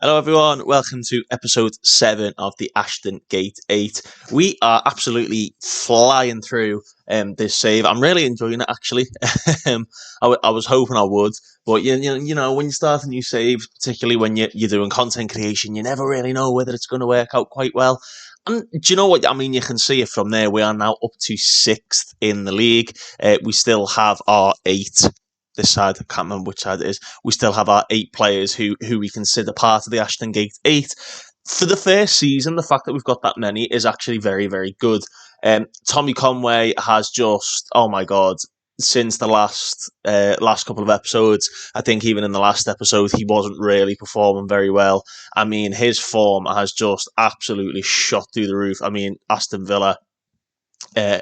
Hello, everyone. Welcome to episode 7 of the Ashton Gate 8. We are absolutely flying through this save. I'm really enjoying it, actually. I was hoping I would, but you know, when you start a new save, particularly when you're doing content creation, you never really know whether it's going to work out quite well. And do you know what? I mean, you can see it from there. We are now up to 6th in the league. We still have our 8 this side. I can't remember which side it is. We still have our 8 players who we consider part of the Ashton Gate 8. For the first season, the fact that we've got that many is actually very, very good. Tommy Conway has just, oh my God, since the last couple of episodes, I think even in the last episode, he wasn't really performing very well. I mean, his form has just absolutely shot through the roof. I mean, Aston Villa, uh,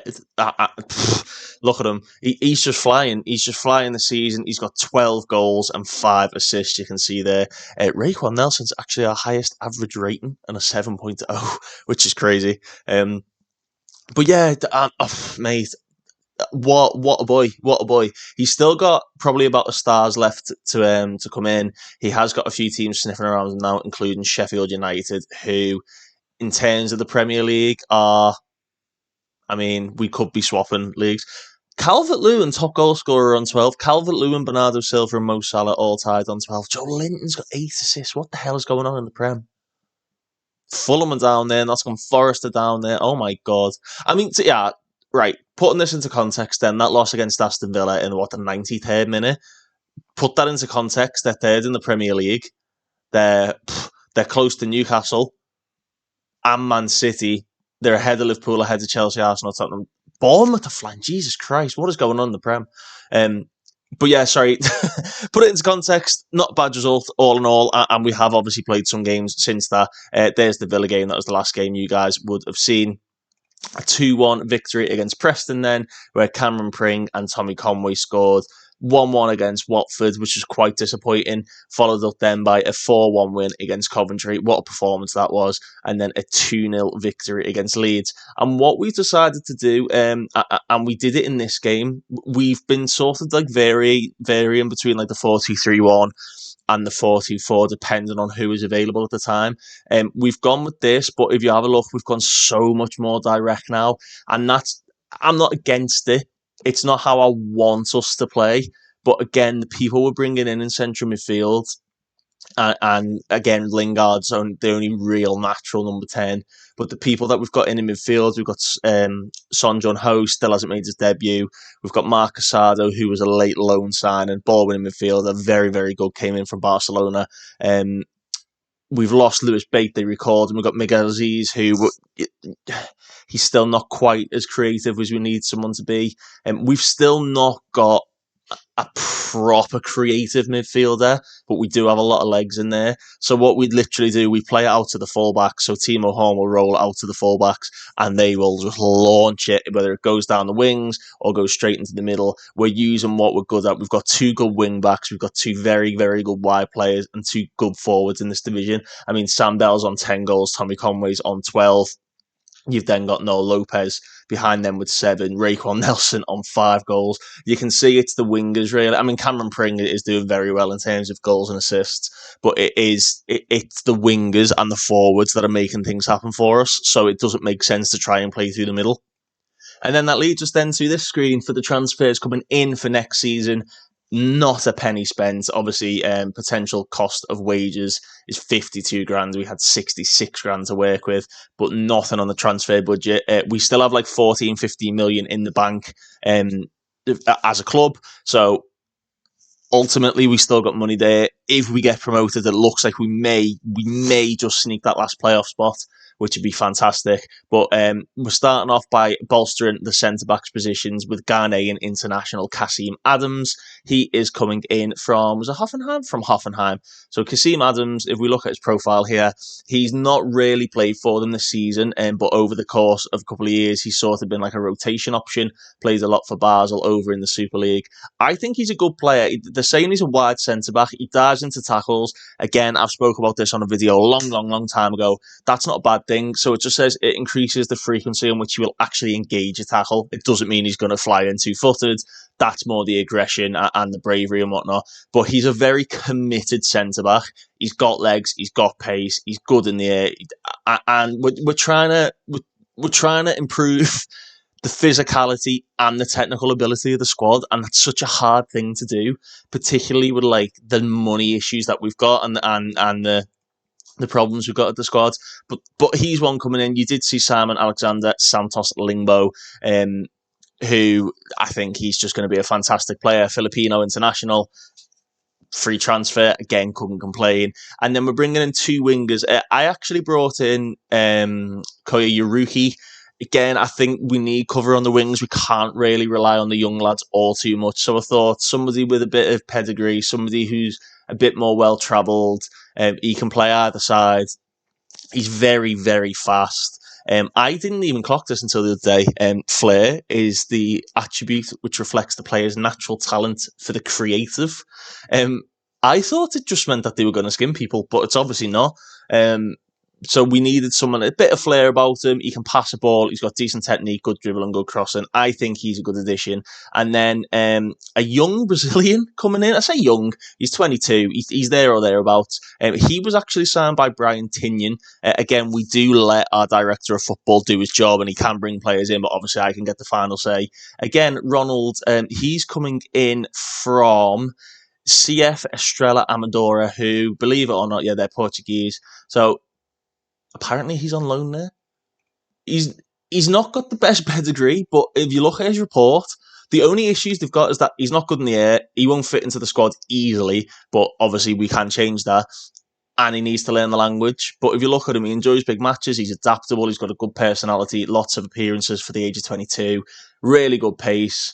look at him. He's just flying. He's just flying the season. He's got 12 goals and 5 assists, you can see there. Raekwon Nelson's actually our highest average rating and a 7.0, which is crazy. But yeah, mate, what a boy, what a boy. He's still got probably about the stars left to come in. He has got a few teams sniffing around him now, including Sheffield United, who, in terms of the Premier League, are... I mean, we could be swapping leagues. Calvert-Lewin, top goal scorer on 12. Calvert-Lewin, Bernardo Silva and Mo Salah all tied on 12. Joe Linton's got 8 assists. What the hell is going on in the Prem? Fulham are down there. Nottingham Forest are down there. Oh, my God. I mean, yeah, right. Putting this into context then, that loss against Aston Villa in, the 93rd minute? Put that into context. They're third in the Premier League. They're close to Newcastle and Man City. They're ahead of Liverpool, ahead of Chelsea, Arsenal, Tottenham. Bournemouth are flying. Jesus Christ, what is going on in the Prem? But yeah, sorry. Put it into context, not a bad result all in all, and we have obviously played some games since that. There's the Villa game. That was the last game you guys would have seen. A 2-1 victory against Preston then, where Cameron Pring and Tommy Conway scored. 1-1 against Watford, which was quite disappointing, followed up then by a 4-1 win against Coventry. What a performance that was. And then a 2-0 victory against Leeds. And what we decided to do, and we did it in this game, we've been sort of like varying between like the 4-2-3-1 and the 4-2-4, depending on who is available at the time. We've gone with this, but if you have a look, we've gone so much more direct now. And I'm not against it. It's not how I want us to play. But again, the people we're bringing in central midfield, and again, Lingard's the only real natural number 10. But the people that we've got in midfield, we've got Son Jun-ho, still hasn't made his debut. We've got Marc Casado, who was a late loan signing, ball winning midfielder, very, very good, came in from Barcelona. We've lost Lewis Bate, they recalled, and we've got Miguel Aziz, who he's still not quite as creative as we need someone to be. We've still not got a proper creative midfielder, but we do have a lot of legs in there. So what we literally do, we play it out to the fullbacks. So Timo Horn will roll out to the fullbacks, and they will just launch it, whether it goes down the wings or goes straight into the middle. We're using what we're good at. We've got 2 good wing backs. We've got 2 very, very good wide players and 2 good forwards in this division. I mean, Sam Bell's on 10 goals. Tommy Conway's on 12. You've then got Noel Lopez behind them with 7, Raekwon Nelson on 5 goals. You can see it's the wingers, really. I mean, Cameron Pring is doing very well in terms of goals and assists, but it's the wingers and the forwards that are making things happen for us, so it doesn't make sense to try and play through the middle. And then that leads us then to this screen for the transfers coming in for next season. Not a penny spent. Obviously, potential cost of wages is 52 grand. We had 66 grand to work with, but nothing on the transfer budget. We still have like 14, 15 million in the bank as a club. So ultimately, we still got money there. If we get promoted, it looks like we may just sneak that last playoff spot, which would be fantastic. But we're starting off by bolstering the centre-backs positions with Ghanaian international Kasim Adams. He is coming in from, was it Hoffenheim? From Hoffenheim. So Kasim Adams, if we look at his profile here, he's not really played for them this season, but over the course of a couple of years, he's sort of been like a rotation option, plays a lot for Basel over in the Super League. I think he's a good player. They're saying he's a wide centre-back. He flies into tackles. Again, I've spoke about this on a video a long time ago. That's not a bad thing. So it just says it increases the frequency in which he will actually engage a tackle. It doesn't mean he's going to fly in two-footed. That's more the aggression and the bravery and whatnot. But he's a very committed centre-back. He's got legs. He's got pace. He's good in the air. And we're trying to improve the physicality and the technical ability of the squad, and that's such a hard thing to do, particularly with like the money issues that we've got and the problems we've got at the squad. But he's one coming in. You did see Simon Alexander Santos Lingbo, who I think he's just going to be a fantastic player. Filipino international, free transfer, again, couldn't complain. And then we're bringing in two wingers. I actually brought in Koya Yuruki. Again, I think we need cover on the wings. We can't really rely on the young lads all too much. So I thought somebody with a bit of pedigree, somebody who's a bit more well-travelled, he can play either side. He's very, very fast. I didn't even clock this until the other day. Flair is the attribute which reflects the player's natural talent for the creative. I thought it just meant that they were going to skin people, but it's obviously not. So we needed someone, a bit of flair about him. He can pass a ball. He's got decent technique, good dribble and good crossing. I think he's a good addition. And then a young Brazilian coming in. I say young. He's 22. He's there or thereabouts. He was actually signed by Brian Tinnion. Again, we do let our director of football do his job, and he can bring players in, but obviously I can get the final say. Again, Ronald, he's coming in from CF Estrela Amadora, who, believe it or not, yeah, they're Portuguese. So apparently he's on loan there. He's not got the best pedigree, but if you look at his report, the only issues they've got is that he's not good in the air. He won't fit into the squad easily, but obviously we can change that. And he needs to learn the language. But if you look at him, he enjoys big matches. He's adaptable. He's got a good personality. Lots of appearances for the age of 22. Really good pace.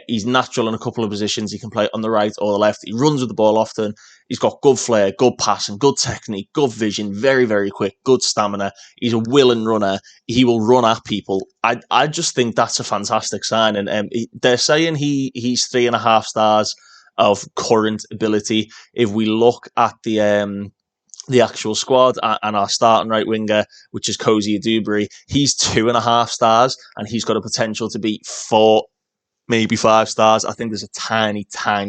He's natural in a couple of positions. He can play on the right or the left. He runs with the ball often. He's got good flair, good passing, good technique, good vision, very, very quick, good stamina. He's a willing runner. He will run at people. I just think that's a fantastic sign. And they're saying he's 3.5 stars of current ability. If we look at the actual squad and our starting right winger, which is Cozy Adubury, he's 2.5 stars, and he's got a potential to be 4, maybe 5 stars. I think there's a tiny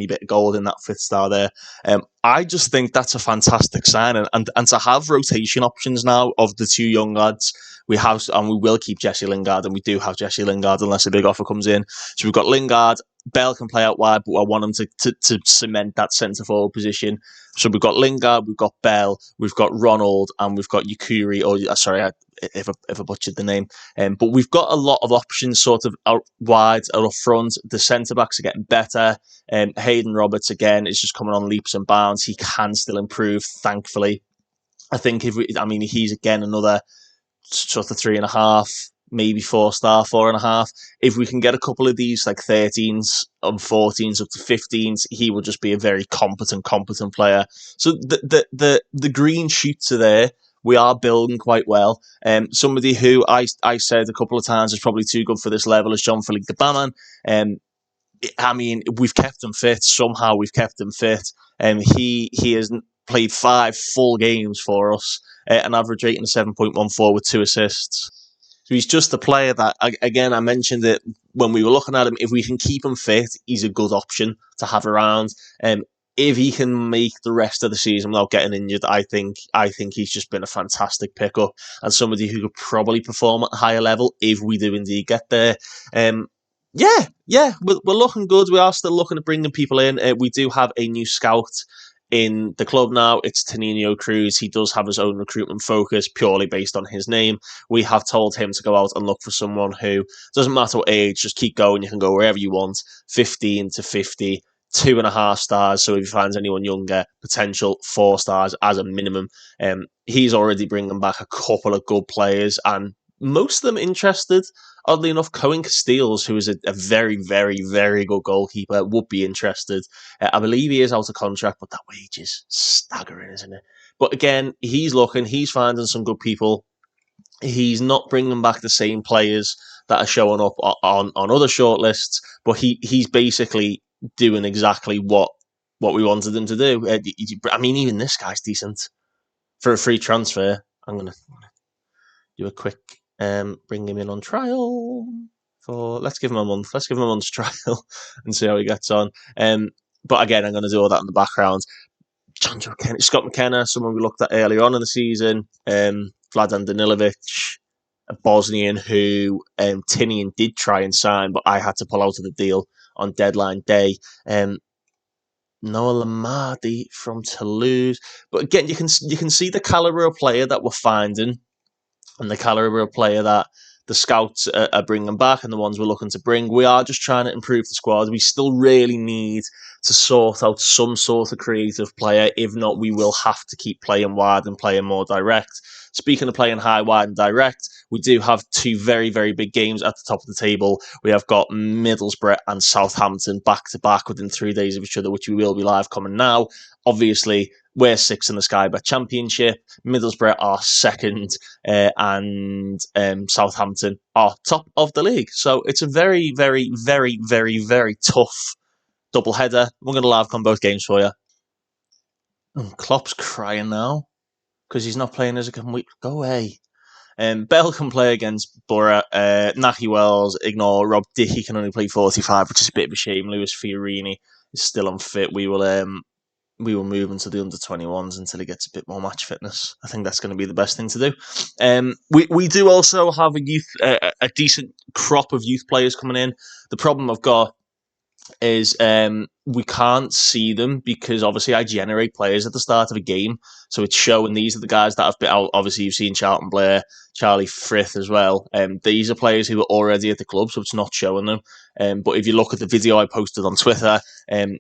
bit of gold in that 5th star there. I just think that's a fantastic sign, and to have rotation options now of the two young lads we have, and we will keep Jesse Lingard, and we do have Jesse Lingard unless a big offer comes in. So we've got Lingard. Bell can play out wide, but I want him to cement that centre forward position. So we've got Lingard, we've got Bell, we've got Ronald, and we've got Yukuri. Or sorry, if I butchered the name. But we've got a lot of options sort of out wide and up front. The centre backs are getting better. Hayden Roberts again is just coming on leaps and bounds. He can still improve, thankfully. I think he's again another sort of 3.5. Maybe 4 star, 4.5. If we can get a couple of these like 13s and 14s up to 15s, he will just be a very competent player. So the green shoots are there. We are building quite well. Somebody who I said a couple of times is probably too good for this level is Jean-Philippe Gbaman. We've kept him fit. Somehow we've kept him fit. He has played 5 full games for us, an average rating of 7.14 with 2 assists. So he's just a player that, again, I mentioned it when we were looking at him. If we can keep him fit, he's a good option to have around. If he can make the rest of the season without getting injured, I think he's just been a fantastic pickup and somebody who could probably perform at a higher level if we do indeed get there. We're looking good. We are still looking at bringing people in. We do have a new scout in the club now. It's Tanino Cruz. He does have his own recruitment focus purely based on his name. We have told him to go out and look for someone who doesn't matter what age, just keep going. You can go wherever you want, 15 to 50, 2.5 stars. So if he finds anyone younger, potential 4 stars as a minimum. He's already bringing back a couple of good players, and most of them interested. Oddly enough, Cohen Casteels, who is a very, very, very good goalkeeper, would be interested. I believe he is out of contract, but that wage is staggering, isn't it? But again, he's looking, he's finding some good people. He's not bringing back the same players that are showing up on other shortlists, but he's basically doing exactly what what we wanted him to do. I mean, even this guy's decent for a free transfer. I'm gonna do a quick bring him in on trial for. Let's give him a month. Let's give him a month's trial and see how he gets on. But again, I'm going to do all that in the background. Scott McKenna, someone we looked at earlier on in the season. Vladan Danilovic, a Bosnian who Tinian did try and sign, but I had to pull out of the deal on deadline day. Noah Lamardi from Toulouse. But again, you can see the calibre of player that we're finding and the calibre of player that the scouts are bringing back and the ones we're looking to bring. We are just trying to improve the squad. We still really need to sort out some sort of creative player. If not, we will have to keep playing wide and playing more direct. Speaking of playing high, wide and direct, we do have two very, very big games at the top of the table. We have got Middlesbrough and Southampton back-to-back within 3 days of each other, which we will be live coming now. Obviously, we're sixth in the Sky Bet Championship. Middlesbrough are second, and Southampton are top of the league. So it's a very, very, very, very, very tough double header. We're going to live on both games for you. Klopp's crying now because he's not playing as a week. Go away. Bell can play against Borough. Nahki Wells, ignore. Rob Dickey can only play 45, which is a bit of a shame. Lewis Fiorini is still unfit. We will move into the under-21s until he gets a bit more match fitness. I think that's going to be the best thing to do. We do also have a decent crop of youth players coming in. The problem I've got is we can't see them because obviously I generate players at the start of a game, so it's showing these are the guys that have been out. Obviously you've seen Charlton Blair, Charlie Frith as well. These are players who are already at the club, so it's not showing them. But if you look at the video I posted on Twitter,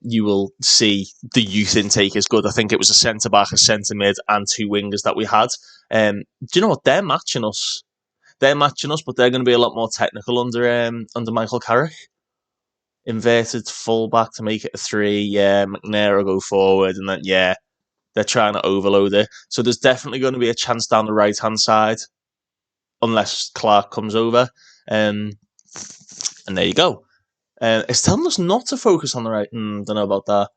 you will see the youth intake is good. I think it was a centre-back, a centre-mid and two wingers that we had. Do you know what? They're matching us. They're matching us, but they're going to be a lot more technical under Michael Carrick. Inverted fullback to make it a 3. Yeah, McNair will go forward, and then they're trying to overload it. So there's definitely going to be a chance down the right hand side, unless Clark comes over. And there you go. It's telling us not to focus on the right. Don't know about that.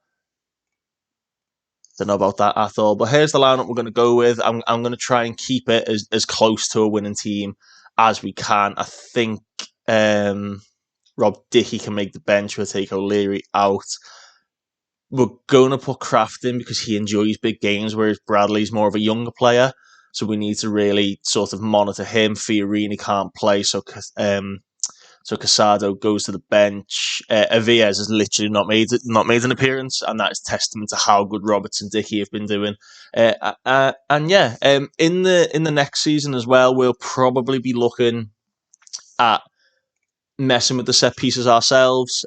Don't know about that at all. But here's the lineup we're going to go with. I'm going to try and keep it as close to a winning team as we can. I think Rob Dickey can make the bench. We'll take O'Leary out. We're going to put Kraft in because he enjoys big games, whereas Bradley's more of a younger player. So we need to really sort of monitor him. Fiorini can't play, so Casado goes to the bench. Avias has literally not made an appearance, and that is testament to how good Roberts and Dickey have been doing. In the next season as well, we'll probably be looking at messing with the set pieces ourselves.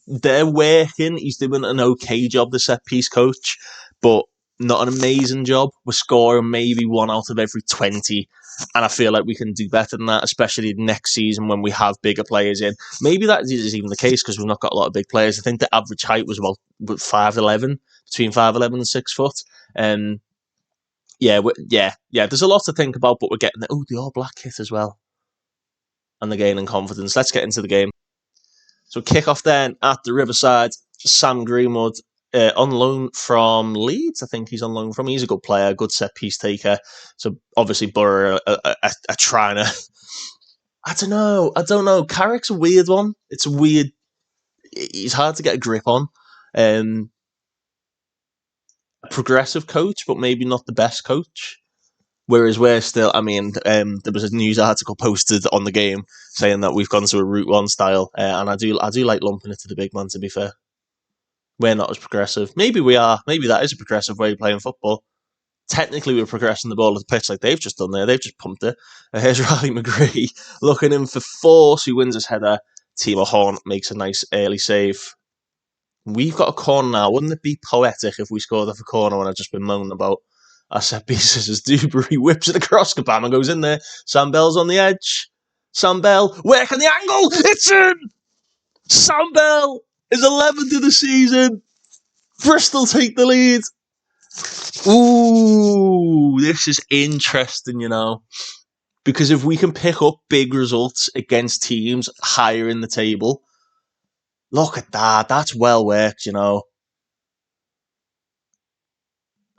They're working. He's doing an okay job, the set piece coach, but not an amazing job. We're scoring maybe 1 out of every 20, and I feel like we can do better than that, especially next season when we have bigger players in. Maybe that is even the case because we've not got a lot of big players. I think the average height was about 5'11", between 5'11" and 6 foot. There's a lot to think about, but we're getting the All Black kit as well. And the gaining confidence. Let's get into the game. So kick off then at the Riverside. Sam Greenwood on loan from Leeds. I think he's on loan from. He's a good player, good set piece taker. So obviously Borough are trying to. I don't know. Carrick's a weird one. It's a weird. He's hard to get a grip on. A progressive coach, but maybe not the best coach. Whereas we're still, there was a news article posted on the game saying that we've gone to a Route 1 style, and I do like lumping it to the big man, to be fair. We're not as progressive. Maybe we are. Maybe that is a progressive way of playing football. Technically, we're progressing the ball at the pitch like they've just done there. They've just pumped it. Here's Riley McGree looking in for force, who wins his header. Timo Horn makes a nice early save. We've got a corner now. Wouldn't it be poetic if we scored off a corner when I've just been moaning about our set pieces as Dewberry whips it across? Kabama goes in there. Sam Bell's on the edge. Sam Bell, working the angle. It's in! Sam Bell is 11th of the season. Bristol take the lead. Ooh, this is interesting, because if we can pick up big results against teams higher in the table, look at that. That's well worked,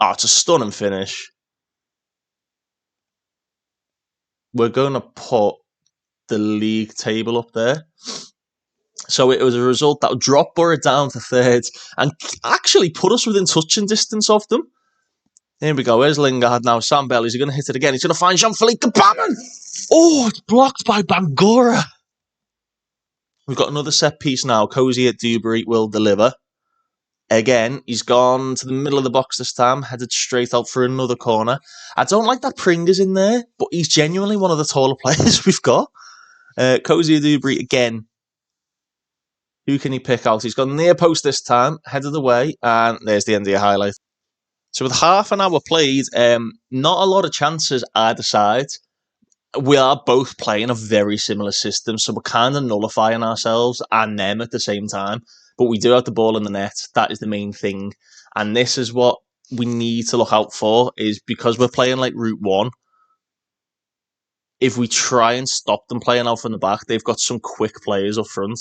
Oh, it's a stunning finish. We're going to put the league table up there. So it was a result that would drop Borough down to third and actually put us within touching distance of them. Here we go. Where's Lingard now? Sam Bell. Is he going to hit it again? He's going to find Jean-Philippe Gbamin. Oh, it's blocked by Bangura. We've got another set piece now. Cozy at Dewberry will deliver. Again, he's gone to the middle of the box this time, headed straight out for another corner. I don't like that Pringer's in there, but he's genuinely one of the taller players we've got. Cozy at Dewberry again. Who can he pick out? He's gone near post this time, headed away, and there's the end of your highlight. So with half an hour played, not a lot of chances either side. We are both playing a very similar system, so we're kind of nullifying ourselves and them at the same time. But we do have the ball in the net. That is the main thing. And this is what we need to look out for, is because we're playing like Route 1, if we try and stop them playing out from the back, they've got some quick players up front.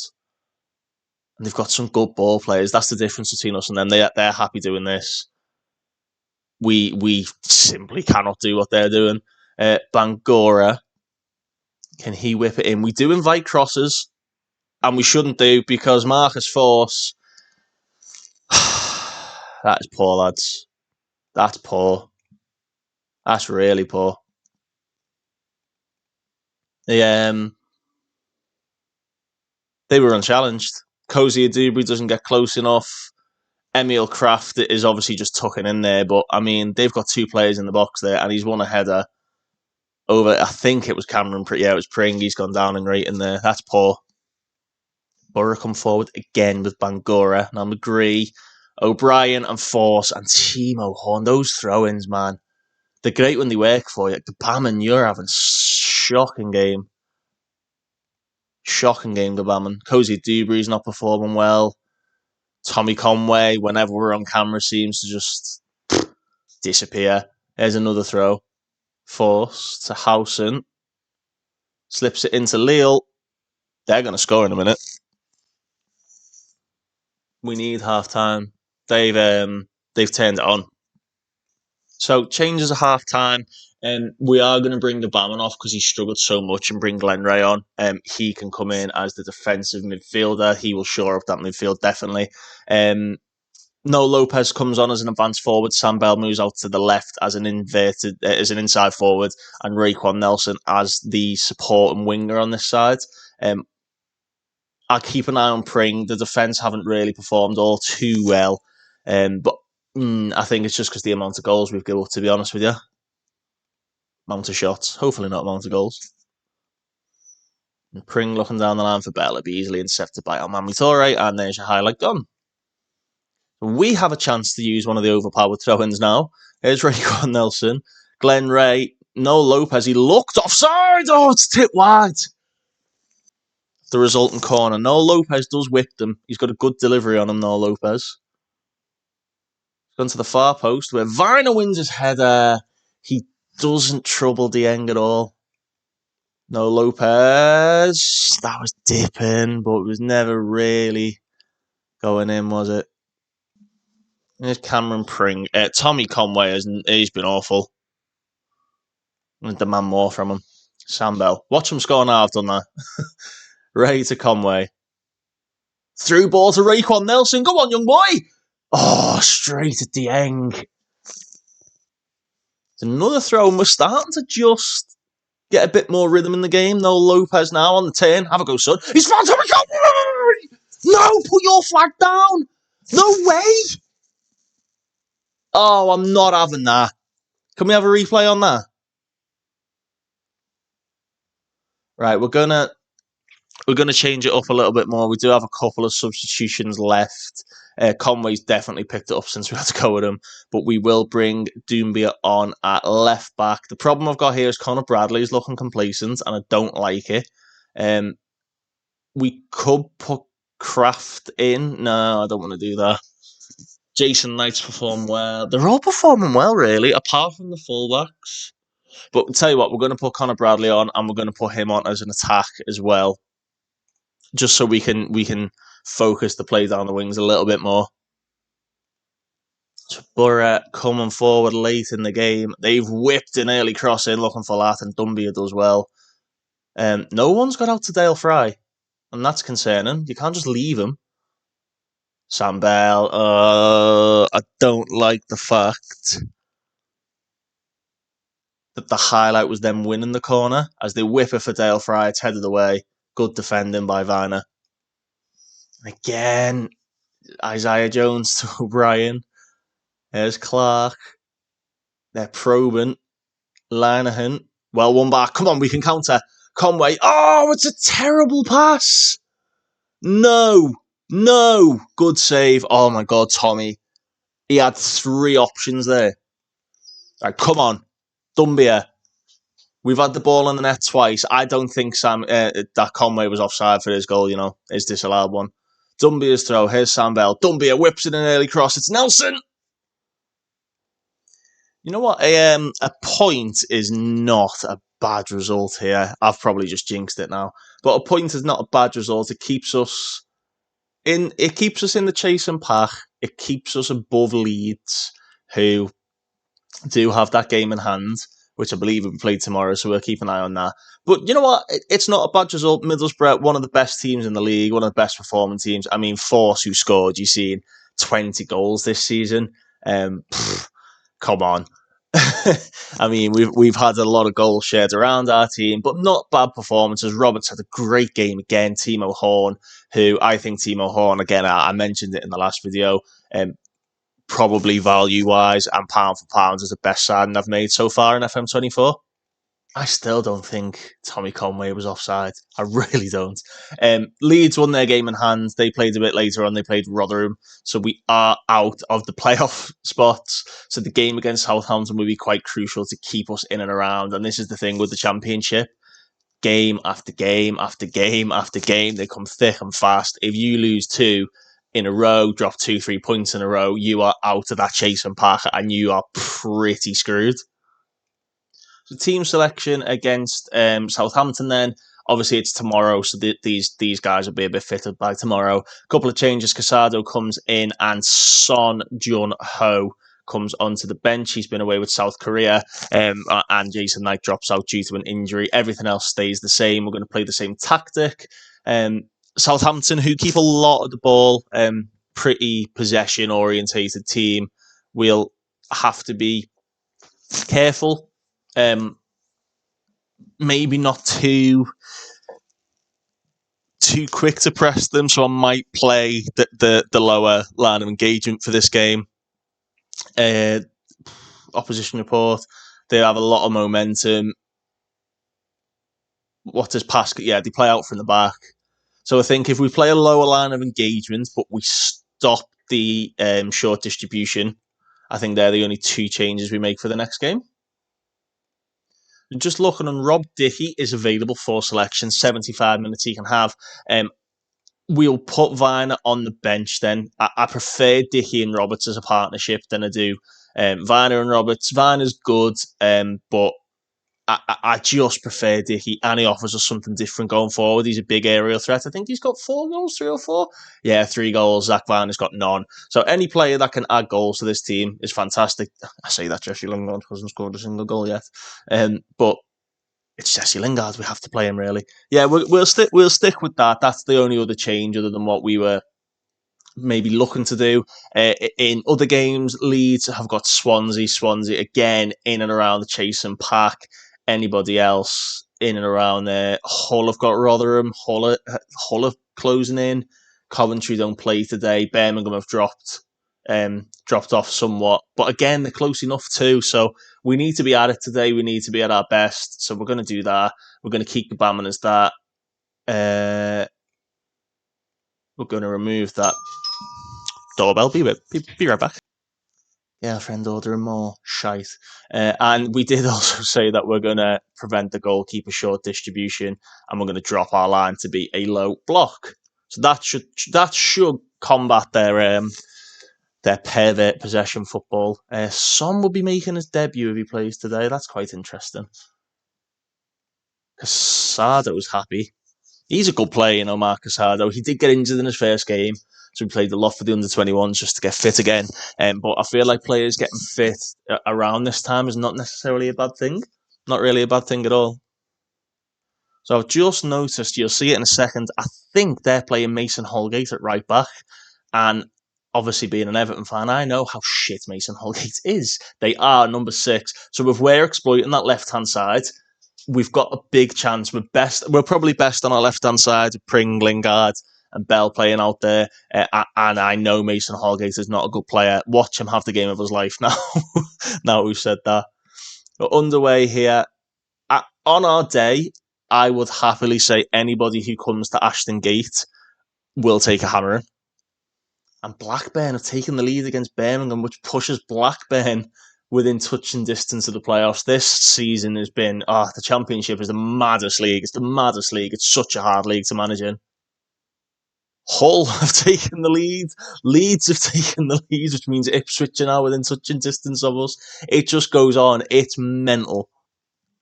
And they've got some good ball players. That's the difference between us and them. They're happy doing this. We simply cannot do what they're doing. Bangura, can he whip it in? We do invite crosses, and we shouldn't do, because Marcus Force. That is poor, lads. That's poor. That's really poor. They were unchallenged. Cozy Adubi doesn't get close enough. Emil Kraft is obviously just tucking in there, but I mean, they've got two players in the box there, and he's won a header over, I think it was Cameron. Yeah, it was Pring. He's gone down and right in there. That's poor. Borough come forward again with Bangura. Now McGree, O'Brien and Force and Timo Horn. Those throw-ins, man. They're great when they work for you. Gbamin, you're having shocking game. Shocking game, Gbamin. Cozy Dewberry's not performing well. Tommy Conway, whenever we're on camera, seems to just disappear. There's another throw. Force to Howson. Slips it into Lille. They're going to score in a minute. We need half time. They've turned it on. So changes at half time. We are going to bring the Gbamin off because he struggled so much, and bring Glenn Ray on. He can come in as the defensive midfielder. He will shore up that midfield definitely. No Lopez comes on as an advanced forward. Sam Bell moves out to the left as an inside forward, and Raekwon Nelson as the support and winger on this side. I'll keep an eye on Pring. The defence haven't really performed all too well, but I think it's just because the amount of goals we've given up, to be honest with you. Amount of shots. Hopefully not amount of goals. And Pring looking down the line for Bell. It'll be easily intercepted by Almami Torre, and there's your highlight done. We have a chance to use one of the overpowered throw-ins now. Here's Raekwon Nelson. Glenn Ray. No Lopez. He looked offside. Oh, it's tipped wide. The resultant corner. No Lopez does whip them. He's got a good delivery on him, No Lopez. Gone to the far post where Viner wins his header. He doesn't trouble Dieng at all. No Lopez. That was dipping, but it was never really going in, was it? There's Cameron Pring. Tommy Conway, he's been awful. I'm going to demand more from him. Sam Bell. Watch him score now, I've done that. Ray to Conway. Through ball to Raekwon Nelson. Go on, young boy. Oh, straight at Dieng. It's another throw, and we're starting to just get a bit more rhythm in the game. No Lopez now on the turn. Have a go, son. He's found Tommy Conway! No, put your flag down. No way. Oh, I'm not having that. Can we have a replay on that? Right, we're gonna change it up a little bit more. We do have a couple of substitutions left. Conway's definitely picked it up since we had to go with him, but we will bring Doumbia on at left back. The problem I've got here is Connor Bradley's looking complacent, and I don't like it. We could put Kraft in. No, I don't want to do that. Jason Knight's performed well. They're all performing well, really, apart from the fullbacks. But I'll tell you what, we're going to put Connor Bradley on, and we're going to put him on as an attack as well, just so we can focus the play down the wings a little bit more. Borough coming forward late in the game. They've whipped an early cross in looking for that, and Dumbia does well. No one's got out to Dale Fry, and that's concerning. You can't just leave him. Sam Bell, I don't like the fact that the highlight was them winning the corner as they whip it for Dale Fry. It's headed away. Good defending by Viner. Again, Isaiah Jones to O'Brien. There's Clark. They're probing. Linehan. Well, one back. Come on, we can counter. Conway. Oh, it's a terrible pass. No. Good save. Oh my God, Tommy. He had 3 options there. Right, come on. Dumbia. We've had the ball in the net twice. I don't think that Conway was offside for his goal, his disallowed one. Dumbia's throw. Here's Sam Bell. Dumbia whips it in an early cross. It's Nelson. You know what? A point is not a bad result here. I've probably just jinxed it now. But a point is not a bad result. It keeps us in the chase and pack. It keeps us above Leeds, who do have that game in hand, which I believe will be played tomorrow, so we'll keep an eye on that. But you know what? It's not a bad result. Middlesbrough, one of the best teams in the league, one of the best performing teams. I mean, Force, who scored, you've seen 20 goals this season. Come on. I mean, we've had a lot of goals shared around our team, but not bad performances. Roberts had a great game again. Timo Horn, who I think again, I mentioned it in the last video, probably value-wise and pound for pound is the best signing I've made so far in FM24. I still don't think Tommy Conway was offside. I really don't. Leeds won their game in hand. They played a bit later on. They played Rotherham. So we are out of the playoff spots. So the game against Southampton will be quite crucial to keep us in and around. And this is the thing with the Championship. Game after game after game after game, they come thick and fast. If you lose 2 in a row, drop 2-3 points in a row, you are out of that chase and pack and you are pretty screwed. So team selection against Southampton then. Obviously, it's tomorrow, so these guys will be a bit fitter by tomorrow. A couple of changes. Casado comes in and Son Jun Ho comes onto the bench. He's been away with South Korea, and Jason Knight drops out due to an injury. Everything else stays the same. We're going to play the same tactic. Southampton, who keep a lot of the ball, pretty possession-orientated team, will have to be careful. Maybe not too quick to press them, so I might play the lower line of engagement for this game. Opposition report. They have a lot of momentum. What does Pascal? Yeah, they play out from the back. So I think if we play a lower line of engagement, but we stop the short distribution, I think they're the only 2 changes we make for the next game. Just looking on Rob Dickey is available for selection, 75 minutes he can have. We'll put Viner on the bench then. I prefer Dickey and Roberts as a partnership than I do Viner and Roberts. Viner's good, but I just prefer Dickey, and he offers us something different going forward. He's a big aerial threat. I think he's got 4 goals, 3 or 4. Yeah, 3 goals. Zach Viner's got none. So any player that can add goals to this team is fantastic. I say that Jesse Lingard hasn't scored a single goal yet, but it's Jesse Lingard. We have to play him, really. Yeah, we'll stick with that. That's the only other change other than what we were maybe looking to do. In other games, Leeds have got Swansea. Swansea, again, in and around the chase and pack. Anybody else in and around there? Hull have got Rotherham. Hull are closing in. Coventry don't play today. Birmingham have dropped off somewhat. But again, they're close enough too. So we need to be at it today. We need to be at our best. So we're going to do that. We're going to keep Gbamin as that. We're going to remove that doorbell. Be right back. Girlfriend ordering more shite. And we did also say that we're going to prevent the goalkeeper short distribution, and we're going to drop our line to be a low block. So that should combat their pervert possession football. Son will be making his debut if he plays today. That's quite interesting. Casado's happy. He's a good player, Mark Casado. He did get injured in his first game, So we played a lot for the under-21s just to get fit again. But I feel like players getting fit around this time is not necessarily a bad thing. Not really a bad thing at all. So I've just noticed, you'll see it in a second, I think they're playing Mason Holgate at right back. And obviously being an Everton fan, I know how shit Mason Holgate is. They are number 6. So if we're exploiting that left-hand side, we've got a big chance. We're probably best on our left-hand side with Pring, Lingard and Bell playing out there. And I know Mason Holgate is not a good player. Watch him have the game of his life now. Now we've said that. We're underway here. On our day, I would happily say anybody who comes to Ashton Gate will take a hammering. And Blackburn have taken the lead against Birmingham, which pushes Blackburn within touching distance of the playoffs. This season has been, the Championship is the maddest league. It's the maddest league. It's such a hard league to manage in. Hull have taken the lead. Leeds have taken the lead, which means Ipswich are now within touching distance of us. It just goes on. It's mental.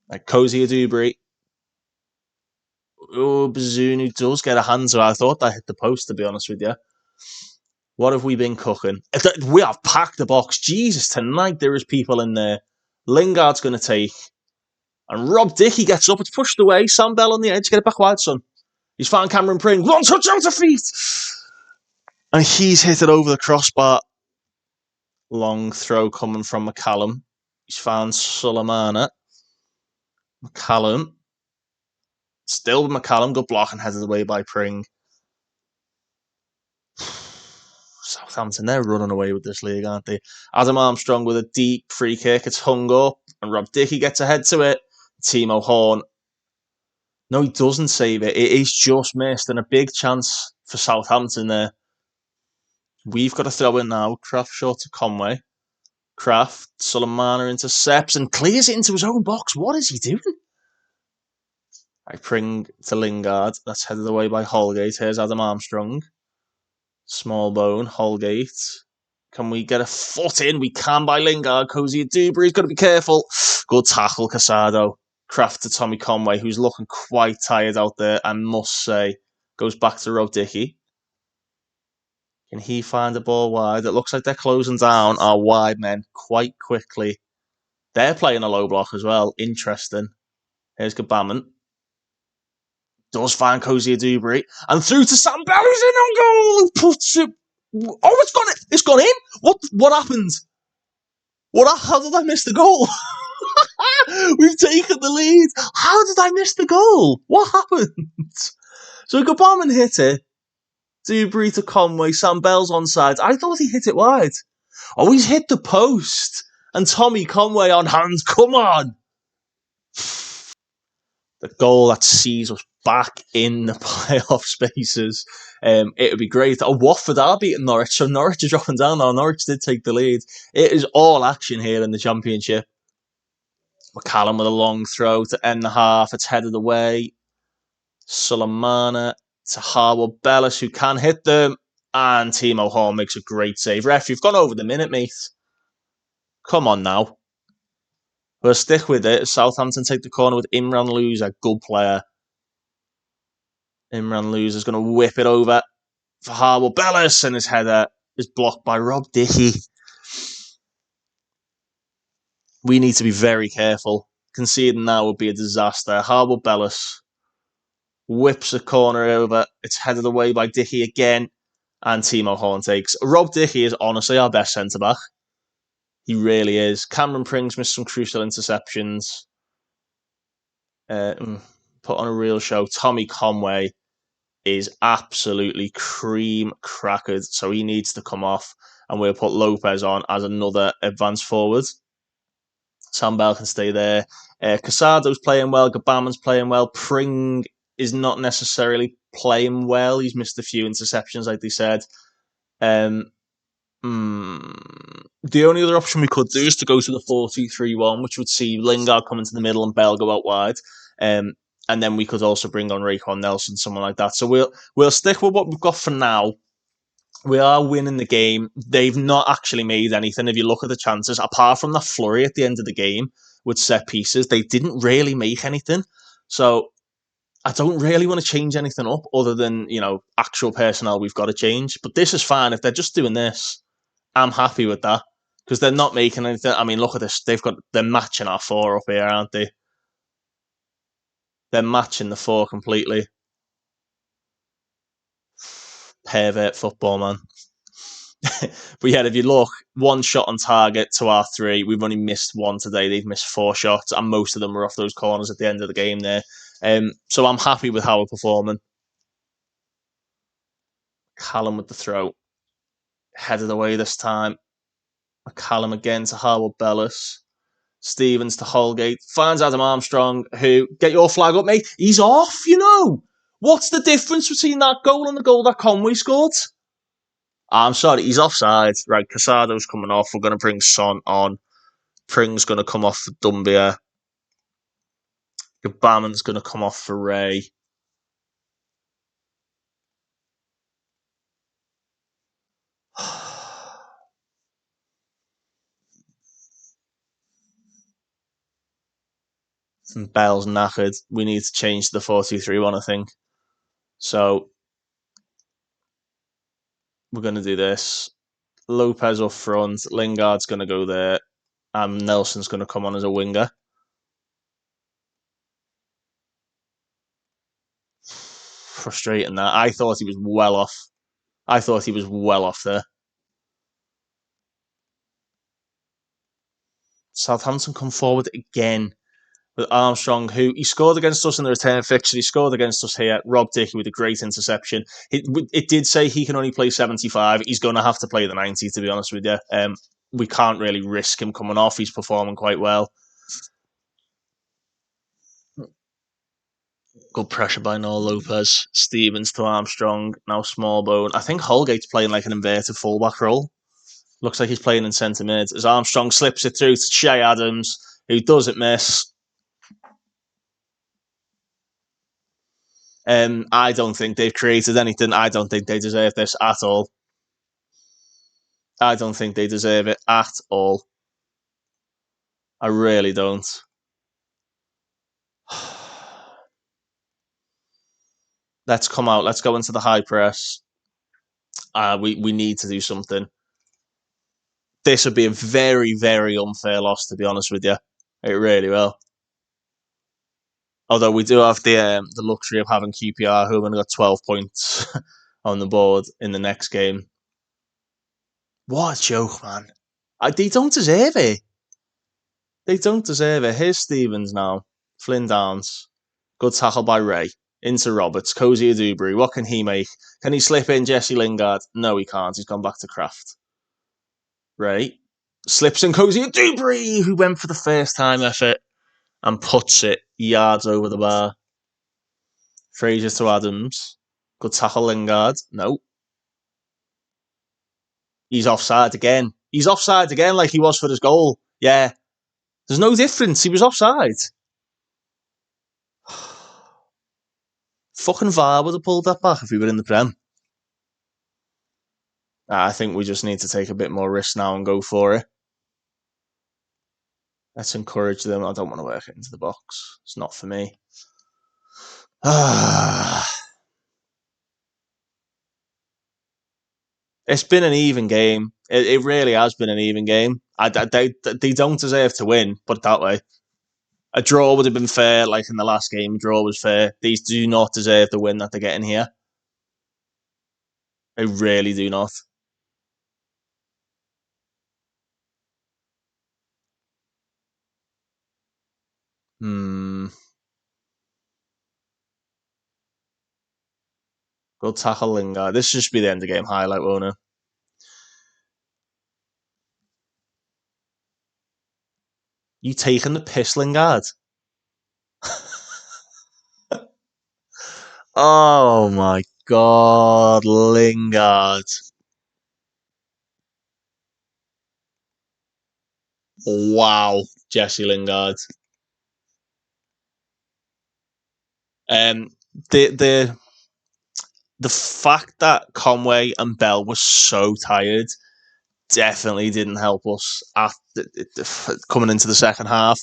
Like Cozy Dubry. Oh, Bazunu does get a hand, so I thought that hit the post, to be honest with you. What have we been cooking? We have packed the box. Jesus, tonight there is people in there. Lingard's going to take. And Rob Dickey gets up. It's pushed away. Sam Bell on the edge. Get it back wide, son. He's found Cameron Pring. One touch out of feet. And he's hit it over the crossbar. Long throw coming from McCallum. He's found Sulemana. McCallum. Still with McCallum. Good block and headed away by Pring. Southampton, they're running away with this league, aren't they? Adam Armstrong with a deep free kick. It's hung up. And Rob Dickey gets ahead to it. Timo Horn. No, he doesn't save it. It is just missed. And a big chance for Southampton there. We've got to throw in now. Kraft short to Conway. Kraft, Sulemana intercepts and clears it into his own box. What is he doing? I Pring to Lingard. That's headed away by Holgate. Here's Adam Armstrong. Small bone, Holgate. Can we get a foot in? We can by Lingard. Cozy Dubry's got to be careful. Good tackle, Casado. Kraft to Tommy Conway, who's looking quite tired out there, I must say. Goes back to Rob Dickey. Can he find the ball wide? It looks like they're closing down our wide men quite quickly. They're playing a low block as well. Interesting. Here's Gabaman. Does find Cozy Dubry. And through to Sam Bell, who's in on goal. Puts it. Oh, it's gone in. What happened? How did I miss the goal? We've taken the lead. How did I miss the goal? What happened? So Gabaman hit it. Dubry to Conway. Sam Bell's onside. I thought he hit it wide. Oh, he's hit the post. And Tommy Conway on hand. Come on. The goal that sees us back in the playoff spaces. It would be great. Watford are beating Norwich, so Norwich is dropping down now. Norwich did take the lead. It is all action here in the Championship. McCallum with a long throw to end the half. It's headed away. Sulemana to Harwood Bellis, who can hit them. And Timo Horn makes a great save. Ref, you've gone over the minute, mate. Come on now. We'll stick with it. Southampton take the corner with Imran Loser, good player. Imran Loser is going to whip it over for Harwood Bellis, and his header is blocked by Rob Dickey. We need to be very careful. Conceding now would be a disaster. Harwood Bellis whips a corner over. It's headed away by Dickey again, and Timo Horn takes. Rob Dickey is honestly our best centre-back. He really is. Cameron Pring's missed some crucial interceptions. Put on a real show. Tommy Conway is absolutely cream crackered, so he needs to come off, and we'll put Lopez on as another advanced forward. Sam Bell can stay there. Casado's playing well. Gabaman's playing well. Pring is not necessarily playing well. He's missed a few interceptions, like they said. The only other option we could do is to go to the 4-2-3-1, which would see Lingard come into the middle and Bell go out wide. And then we could also bring on Raekwon Nelson, someone like that. So we'll stick with what we've got for now. We are winning the game. They've not actually made anything. If you look at the chances, apart from the flurry at the end of the game with set pieces, they didn't really make anything. So I don't really want to change anything up other than, actual personnel we've got to change. But this is fine. If they're just doing this, I'm happy with that. Because they're not making anything. I mean, look at this. They're matching our 4 up here, aren't they? They're matching the 4 completely. Pervert football, man. But yeah, if you look, 1 shot on target to our 3. We've only missed 1 today. They've missed 4 shots, and most of them were off those corners at the end of the game there. So I'm happy with how we're performing. Callum with the throw. Headed away this time. Callum again to Harwood Bellis. Stevens to Holgate. Finds Adam Armstrong, who, get your flag up, mate. He's off, What's the difference between that goal and the goal that Conway scored? I'm sorry, he's offside. Right, Casado's coming off. We're going to bring Son on. Pring's going to come off for Dumbia. Gabaman's going to come off for Ray. And Bell's knackered. We need to change to the 4-2-3-1, I think. So we're going to do this. Lopez up front. Lingard's going to go there. And Nelson's going to come on as a winger. Frustrating that. I thought he was well off there. Southampton come forward again with Armstrong, who he scored against us in the return fixture. He scored against us here. Rob Dickey with a great interception. It did say he can only play 75. He's going to have to play the 90, to be honest with you. We can't really risk him coming off. He's performing quite well. Good pressure by Noel Lopez. Stevens to Armstrong. Now Smallbone. I think Holgate's playing like an inverted fullback role. Looks like he's playing in centre mid. As Armstrong slips it through to Che Adams, who doesn't miss. I don't think they've created anything. I don't think they deserve this at all. I don't think they deserve it at all. I really don't. Let's come out. Let's go into the high press. We need to do something. This would be a very, very unfair loss, to be honest with you. It really will. Although we do have the luxury of having QPR, who have only got 12 points on the board in the next game. What a joke, man. They don't deserve it. They don't deserve it. Here's Stevens now. Flynn Downs. Good tackle by Ray. Into Roberts. Cozy Dewberry. What can he make? Can he slip in Jesse Lingard? No, he can't. He's gone back to Kraft. Ray. Slips in Cozy Dewberry, who went for the first time effort and puts it yards over the bar. Fraser to Adams. Good tackle Lingard. No. He's offside again. He's offside again like he was for his goal. Yeah. There's no difference. He was offside. Fucking VAR would have pulled that back if we were in the Prem. I think we just need to take a bit more risk now and go for it. Let's encourage them. I don't want to work it into the box. It's not for me. It's been an even game. It really has been an even game. They don't deserve to win, put it that way. A draw would have been fair, like in the last game. A draw was fair. These do not deserve the win that they're getting here. They really do not. Good tackle Lingard. This should just be the end of game highlight, won't it? You taking the piss, Lingard? Oh my God, Lingard. Wow, Jesse Lingard. The fact that Conway and Bell were so tired definitely didn't help us coming into the second half.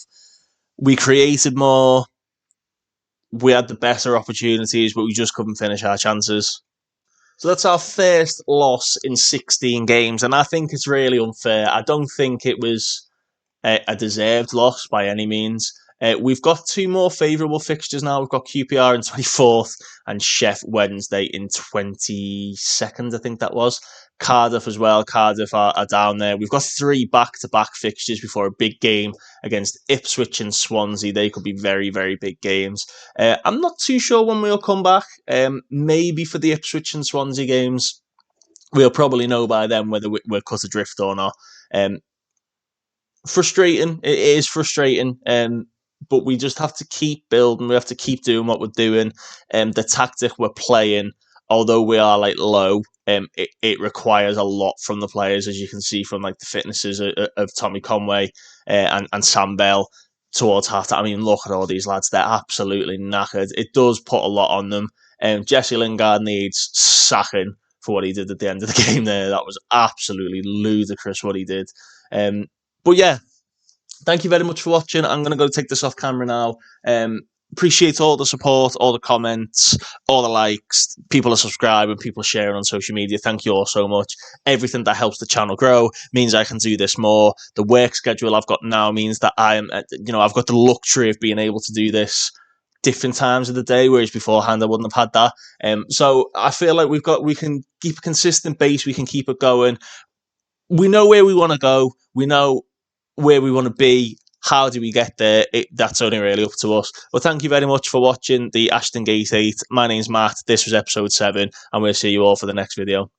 We created more. we had the better opportunities, but we just couldn't finish our chances. So that's our first loss in 16 games, and I think it's really unfair. I don't think it was a deserved loss by any means. We've got 2 more favourable fixtures now. We've got QPR in 24th and Sheff Wednesday in 22nd, I think that was. Cardiff as well. Cardiff are down there. We've got 3 back-to-back fixtures before a big game against Ipswich and Swansea. They could be very, very big games. I'm not too sure when we'll come back. Maybe for the Ipswich and Swansea games. We'll probably know by then whether we're cut adrift or not. Frustrating. It is frustrating. But we just have to keep building. We have to keep doing what we're doing. The tactic we're playing, although we are low, it requires a lot from the players, as you can see from the fitnesses of Tommy Conway and Sam Bell towards half-time. I mean, look at all these lads. They're absolutely knackered. It does put a lot on them. Jesse Lingard needs sacking for what he did at the end of the game there. That was absolutely ludicrous what he did. But yeah, thank you very much for watching. I'm going to go take this off camera now. Appreciate all the support, all the comments, all the likes, people are subscribing, people sharing on social media. Thank you all so much. Everything that helps the channel grow means I can do this more. The work schedule I've got now means that I've got the luxury of being able to do this different times of the day, whereas beforehand I wouldn't have had that. So I feel like we can keep a consistent base, we can keep it going. We know where we want to go. We know where we want to be. How do we get there? That's only really up to us. Well, thank you very much for watching the Ashton Gate 8. My name's Matt. This was episode 7, and we'll see you all for the next video.